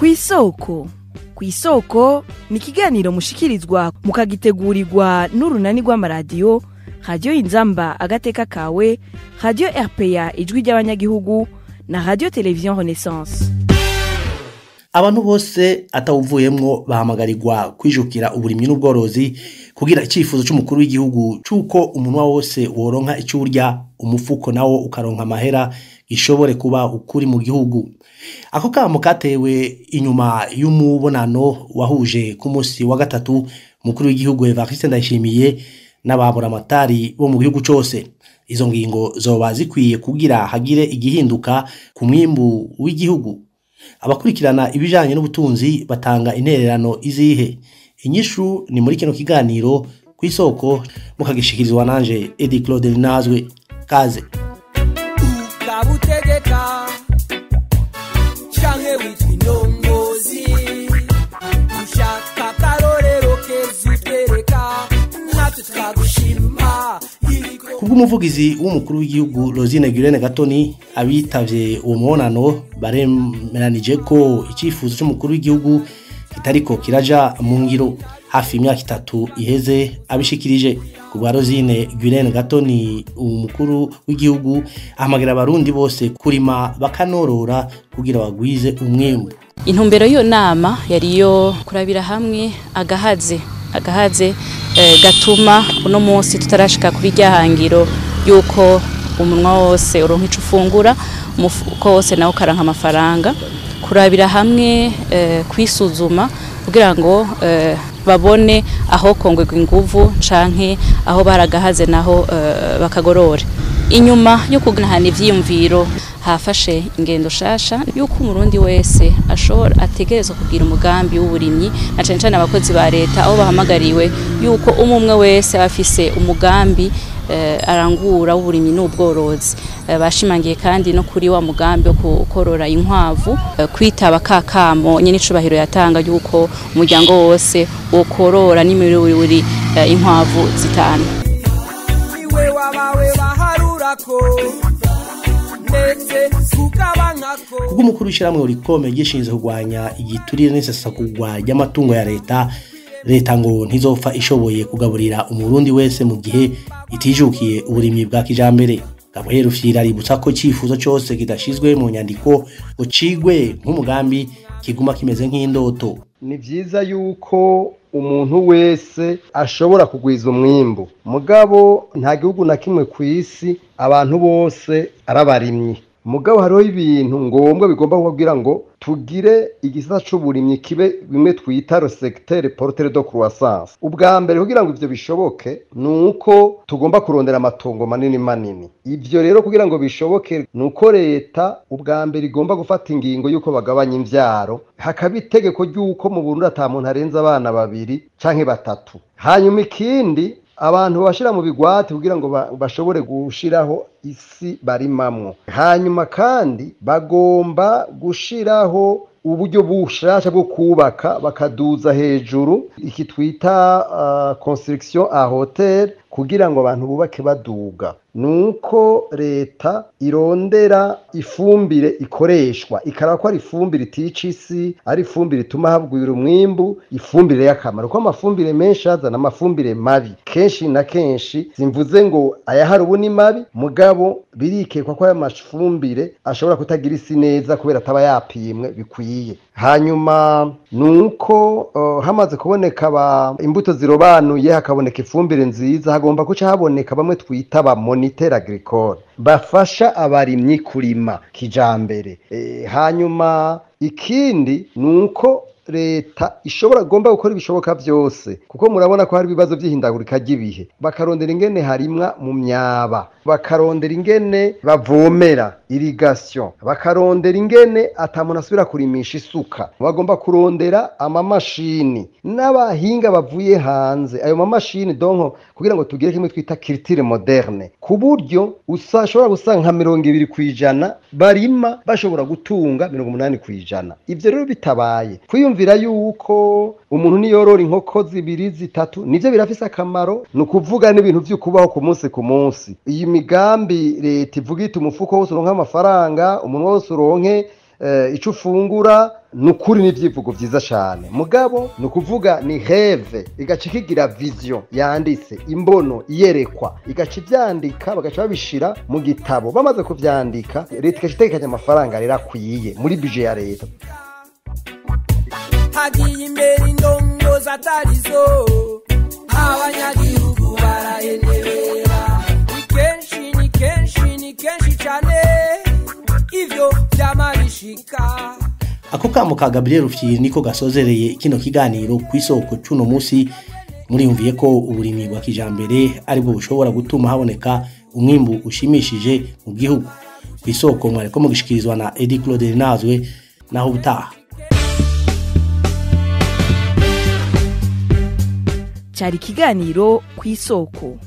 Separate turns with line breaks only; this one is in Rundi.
kw'isoko. Kw'isoko ni ikiganiro mushikirizwa mukagitegurirwa n'urunani rw'amaradiyo Radio Inzamba agateka kawe, Radio RPA ijwi ry'abanyagihugu na Radio Television Renaissance.
Abantu bose atawuvuyemwo bahamagarirwa kwijukira uburimyi n'ubworozi kugira icifuzo c'umukuru w'igihugu cuko umunwa wose woronka ico urya, umufuko nawo ukaronka amahera gishobore kuba ukuri mu gihugu. Ako kamo katewe inyuma y'umubonano wahuje ku munsi wa gatatu umukuru w'igihugu Evariste Ndayishimiye n'ababura amatari bo mu gihugu cose. Izo ngingo zoba zikwiye kugira hagire igihinduka ku mwimbu w'igihugu. Abakurikirana ibijanye n'ubutunzi batanga intererano izihe? Inyishu ni muri kino kiganiro kw'isoko mukagishikirizwa nanje Edi Claude Linazwe. Kaze.
Ukabutegeka canke witwinongozi ushaka karorero kezitereka natwe twagushima.
Kubw'umuvugizi w'umukuru w'igihugu Rosine Guirene Gatoni, abitavye uwo mubonano baremeranije ko icifuzo c'umukuru w'igihugu kitariko kiraja mu ngiro. Hafi imyaka 3 iheze abishikirije. Kubwa Rosine Guirene Gatoni, umukuru w'igihugu ahamagira abarundi bose kurima bakanorora kugira bagwize umwimbu.
Intumbero yo nama yariyo kurabira hamwe agahaze gatuma uno munsi tutarashika kuri ryahangiro yuko umunwa wose uronka ico ufungura, umufuko wose nawo karanka amafaranga. Kurabira hamwe kwisuzuma kugira ngo babone aho kongwegwa inguvu canke aho baragahaze naho bakagorora. Inyuma yo kuganahana ivyiyumviro hafashe ingendo shasha yuko umurundi wese ashobora ategerezwa kugira umugambi w'uburimyi, na cane cane abakozi ba leta aho bahamagariwe yuko umwe wese afise umugambi arangura w'uburimyi n'ubworozi. Bashimangiye kandi no kuri wa mugambi wo kukorora inkwavu, kwitaba kakamo nyene icubahiro yatanga yuko umuryango wose wokorora n'imiburiburi inkwavu 5.
Iwe wabawe baharurako ndetse kukabankako.
Kubw'umukuru w'ishiramwe urikome gishinze kugwanya igiturire n'isesagurwa ry'amatungo ya leta ngo ntizopfa ishoboye kugaburira umurundi wese mu gihe itijukiye uburimyi bwa kijambere. Gabriel Rufyira aributsa ko cifuzo cyose kidashizwe mu nyandiko ngo cigwe nk'umugambi kiguma kimeze nk'indoto.
Ni vyiza yuko umuntu wese ashobora kugwiza umwimbu, mugabo nta gihugu na kimwe kw'isi abantu bose arabarimyi. Mugabo hariho ibintu ngombwa bigomba kugira ngo tugire igisata c'uburimyi kibe bimwe twita le secteur porteur de croissance. Ubwa mbere kugira ngo ivyo bishoboke nuko tugomba kurondera amatongo manini. Ivyo rero kugira ngo bishoboke nuko leta ubwa mbere igomba gufata ingingo yuko bagabanya imvyaro, hakaba itegeko ry'uko mu Burundi ata muntu arenza abana 2 canke 3. Hanyuma ikindi abantu bashira mu bigwati kugira ngo bashobore gushiraho isi barimamwo. Hanyuma kandi bagomba gushiraho uburyo bushasha bwo kubaka bakaduza hejuru iki twita construction à hauteur kugira ngo abantu bubake baduga. Nuko leta irondera ifumbire ikoreshwa ikaraba ko ari ifumbire itica isi, ari ifumbire ituma habwira umwimbu, ifumbire y'akamaro. Ko amafumbire menshi azana amafumbire mabi kenshi na kenshi, simvuze ngo ayahari ubu ni mabi, mugabo birikekwa ko aya mafumbire ashobora kutagira isi neza kubera ataba yapimwe bikwiye. Hanyuma nuko hamaze kuboneka imbuto zirobanuye, hakaboneka ifumbire nziza, hagomba kuca haboneka bamwe twita ba moniteur agricole bafasha abarimyi kurima kijambere. Hanyuma ikindi nuko leta ishobora gomba gukora ibishoboka byose, kuko murabona ko hari ibibazo by'ihindagurika ry'ibihe. Bakarondera ingene harimwa mu myaba, bakarondera ingene bavomera irrigation, bakarondera ingene atamuntu asubira kurimisha isuka. Bagomba kurondera amamashini n'abahinga bavuye hanze. Ayo mamashini donko kugira ngo tugire kimwe twita culture moderne, ku buryo usashobora gusanga 20% barima bashobora gutunga 80%. Ivyo rero bitabaye kwiyumvira yuko umuntu niyorora inkoko 2-3 nivyo birafise akamaro, nukuvuga n'ibintu vy'ukubaho ku munsi ku munsi. Iyi migambi leta ivuga iti umufuko wose uronka amafaranga, umuntu wose uronke ico ufungura nukuri n'ivyivugo vyiza cane mugabo nukuvuga ni rêve igaca kigira vision yanditse imbono iyerekwa igaca ivyandika bagaca babishira mu gitabo bamaze kuvyandika leta igaca itegekanya amafaranga rero akwiye muri budget ya leta
hagiye imbere indongozi atarizo abanyagihugu barahenebera ni kenshi cane ivyo vyamabishika.
Ako kamo ka Gabriel Rufyiri niko gasozereye kino kiganiro kw'isoko cuno musi. Muriyumviye ko uburimyi bwa kijambere aribwo bushobora gutuma haboneka umwimbu ushimishije mu gihugu. Kw'isoko mwareko mugishikirizwa na Edi Claude Nazwe naho butaha.
Cari kiganiro kw'isoko.